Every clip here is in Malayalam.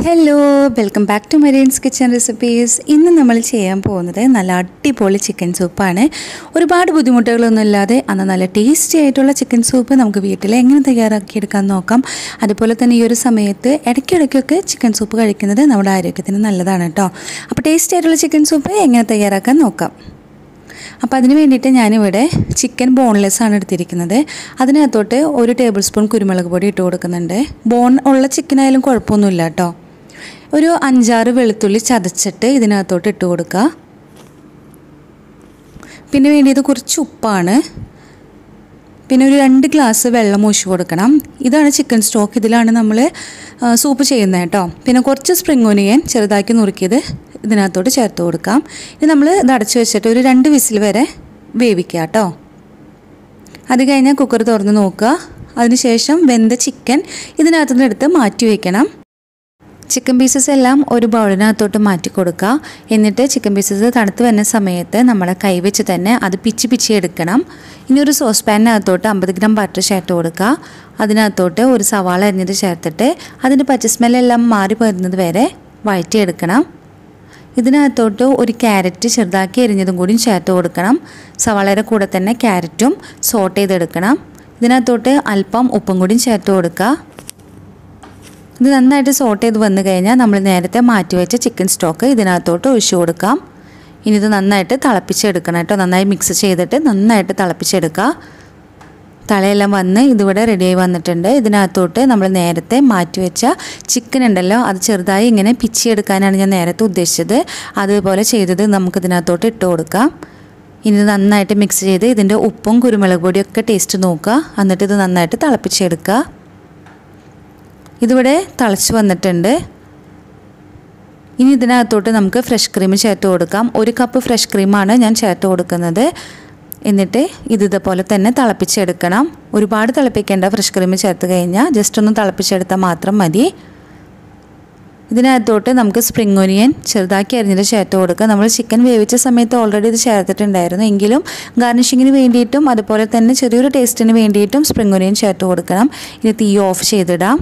Hello, welcome back to Mareen's kitchen recipes. ഇന്ന് നമ്മൾ ചെയ്യാൻ പോകുന്നത് നല്ല അടിപൊളി ചിക്കൻ സൂപ്പാണ്. ഒരുപാട് ബുദ്ധിമുട്ടുകളൊന്നും ഇല്ലാതെ അന്ന് നല്ല ടേസ്റ്റി ആയിട്ടുള്ള ചിക്കൻ സൂപ്പ് നമുക്ക് വീട്ടിൽ എങ്ങനെ തയ്യാറാക്കിയെടുക്കാൻ നോക്കാം. അതുപോലെ തന്നെ ഈ ഒരു സമയത്ത് ഇടയ്ക്കിടയ്ക്കൊക്കെ ചിക്കൻ സൂപ്പ് കഴിക്കുന്നത് നമ്മുടെ ആരോഗ്യത്തിന് നല്ലതാണ് കേട്ടോ. അപ്പോൾ ടേസ്റ്റി ആയിട്ടുള്ള ചിക്കൻ സൂപ്പ് എങ്ങനെ തയ്യാറാക്കാൻ നോക്കാം. അപ്പോൾ അതിന് വേണ്ടിയിട്ട് ഞാനിവിടെ ചിക്കൻ ബോൺലെസ് ആണ് എടുത്തിരിക്കുന്നത്. അതിനകത്തോട്ട് 1 ടേബിൾ സ്പൂൺ കുരുമുളക് പൊടി ഇട്ട് കൊടുക്കുന്നുണ്ട്. ബോൺ ഉള്ള ചിക്കനായാലും കുഴപ്പമൊന്നുമില്ല കേട്ടോ. ഒരു 5-6 വെളുത്തുള്ളി ചതച്ചിട്ട് ഇതിനകത്തോട്ട് ഇട്ട് കൊടുക്കുക. പിന്നെ വേണ്ടിയത് കുറച്ച് ഉപ്പാണ്. പിന്നെ ഒരു 2 ഗ്ലാസ് വെള്ളം ഒഴിച്ച് കൊടുക്കണം. ഇതാണ് ചിക്കൻ സ്റ്റോക്ക്. ഇതിലാണ് നമ്മൾ സൂപ്പ് ചെയ്യുന്നത് കേട്ടോ. പിന്നെ കുറച്ച് സ്പ്രിംഗ് ഒനിയൻ ചെറുതാക്കി നുറുക്കിയത് ഇതിനകത്തോട്ട് ചേർത്ത് കൊടുക്കാം. ഇനി നമ്മൾ ഇത് അടച്ചു വെച്ചിട്ട് ഒരു 2 വിസിൽ വരെ വേവിക്കുക കേട്ടോ. അത് കഴിഞ്ഞാൽ കുക്കർ തുറന്ന് നോക്കുക. അതിനുശേഷം വെന്ത ചിക്കൻ ഇതിനകത്തുനിന്ന് എടുത്ത് മാറ്റി വയ്ക്കണം. ചിക്കൻ പീസസ് എല്ലാം ഒരു ബൗളിനകത്തോട്ട് മാറ്റി കൊടുക്കുക. എന്നിട്ട് ചിക്കൻ പീസസ് തണുത്ത് വരുന്ന സമയത്ത് നമ്മളെ കൈവച്ച് തന്നെ അത് പിച്ചി എടുക്കണം. ഇനി ഒരു സോസ് പാനിനകത്തോട്ട് 50 ഗ്രാം ബട്ടർ ചേർത്ത് കൊടുക്കുക. അതിനകത്തോട്ട് ഒരു സവാള അരിഞ്ഞത് ചേർത്തിട്ട് അതിൻ്റെ പച്ച സ്മെല്ലെല്ലാം മാറി വരുന്നത് വരെ വഴറ്റിയെടുക്കണം. ഇതിനകത്തോട്ട് ഒരു ക്യാരറ്റ് ചെറുതാക്കി എരിഞ്ഞതും കൂടി ചേർത്ത് കൊടുക്കണം. സവാളയുടെ കൂടെ തന്നെ ക്യാരറ്റും സോട്ട് ചെയ്തെടുക്കണം. ഇതിനകത്തോട്ട് അല്പം ഉപ്പും കൂടി ചേർത്ത് കൊടുക്കുക. ഇത് നന്നായിട്ട് സോട്ട് ചെയ്ത് വന്നു കഴിഞ്ഞാൽ നമ്മൾ നേരത്തെ മാറ്റി വെച്ച ചിക്കൻ സ്റ്റോക്ക് ഇതിനകത്തോട്ട് ഒഴിച്ചു കൊടുക്കാം. ഇനി ഇത് നന്നായിട്ട് തിളപ്പിച്ചെടുക്കണം കേട്ടോ. നന്നായി മിക്സ് ചെയ്തിട്ട് നന്നായിട്ട് തിളപ്പിച്ചെടുക്കുക. തളയെല്ലാം വന്ന് ഇതിവിടെ റെഡിയായി വന്നിട്ടുണ്ട്. ഇതിനകത്തോട്ട് നമ്മൾ നേരത്തെ മാറ്റി വെച്ച ചിക്കൻ ഉണ്ടല്ലോ, അത് ചെറുതായി ഇങ്ങനെ പിച്ചിയെടുക്കാനാണ് ഞാൻ നേരത്തെ ഉദ്ദേശിച്ചത്. അതുപോലെ ചെയ്തത് നമുക്കിതിനകത്തോട്ട് ഇട്ട് കൊടുക്കാം. ഇനി ഇത് നന്നായിട്ട് മിക്സ് ചെയ്ത് ഇതിൻ്റെ ഉപ്പും കുരുമുളക് പൊടിയൊക്കെ ടേസ്റ്റ് നോക്കുക. എന്നിട്ട് ഇത് നന്നായിട്ട് തിളപ്പിച്ചെടുക്കുക. ഇതിവിടെ തിളച്ച് വന്നിട്ടുണ്ട്. ഇനി ഇതിനകത്തോട്ട് നമുക്ക് ഫ്രഷ് ക്രീം ചേർത്ത് കൊടുക്കാം. 1 കപ്പ് ഫ്രഷ് ക്രീമാണ് ഞാൻ ചേർത്ത് കൊടുക്കുന്നത്. എന്നിട്ട് ഇതുപോലെ തന്നെ തിളപ്പിച്ചെടുക്കണം. ഒരുപാട് തിളപ്പിക്കേണ്ട. ഫ്രഷ് ക്രീം ചേർത്ത് കഴിഞ്ഞാൽ ജസ്റ്റ് ഒന്ന് തിളപ്പിച്ചെടുത്താൽ മാത്രം മതി. ഇതിനകത്തോട്ട് നമുക്ക് സ്പ്രിംഗ് ഒനിയൻ ചെറുതാക്കി അരിഞ്ഞിട്ട് ചേർത്ത് കൊടുക്കുക. നമ്മൾ ചിക്കൻ വേവിച്ച സമയത്ത് ഓൾറെഡി ഇത് ചേർത്തിട്ടുണ്ടായിരുന്നു. എങ്കിലും ഗാർണിഷിങ്ങിന് വേണ്ടിയിട്ടും അതുപോലെ തന്നെ ചെറിയൊരു ടേസ്റ്റിന് വേണ്ടിയിട്ടും സ്പ്രിംഗ് ഒനിയൻ ചേർത്ത് കൊടുക്കണം. ഇനി തീ ഓഫ് ചെയ്തിടാം.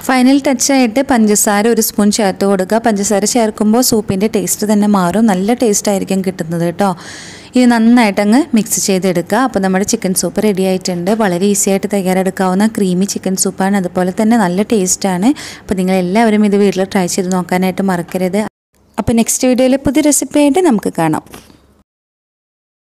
ഫൈനൽ ടച്ചായിട്ട് പഞ്ചസാര 1 സ്പൂൺ ചേർത്ത് കൊടുക്കുക. പഞ്ചസാര ചേർക്കുമ്പോൾ സൂപ്പിൻ്റെ ടേസ്റ്റ് തന്നെ മാറും. നല്ല ടേസ്റ്റ് ആയിരിക്കും കിട്ടുന്നത് കേട്ടോ. ഇത് നന്നായിട്ടങ്ങ് മിക്സ് ചെയ്തെടുക്കുക. അപ്പോൾ നമ്മുടെ ചിക്കൻ സൂപ്പ് റെഡി ആയിട്ടുണ്ട്. വളരെ ഈസി ആയിട്ട് തയ്യാറെടുക്കാവുന്ന ക്രീമി ചിക്കൻ സൂപ്പാണ്. അതുപോലെ തന്നെ നല്ല ടേസ്റ്റാണ്. അപ്പോൾ നിങ്ങളെല്ലാവരും ഇത് വീട്ടിൽ ട്രൈ ചെയ്ത് നോക്കാനായിട്ട് മറക്കരുത്. അപ്പോൾ നെക്സ്റ്റ് വീഡിയോയിൽ പുതിയ റെസിപ്പി ആയിട്ട് നമുക്ക് കാണാം.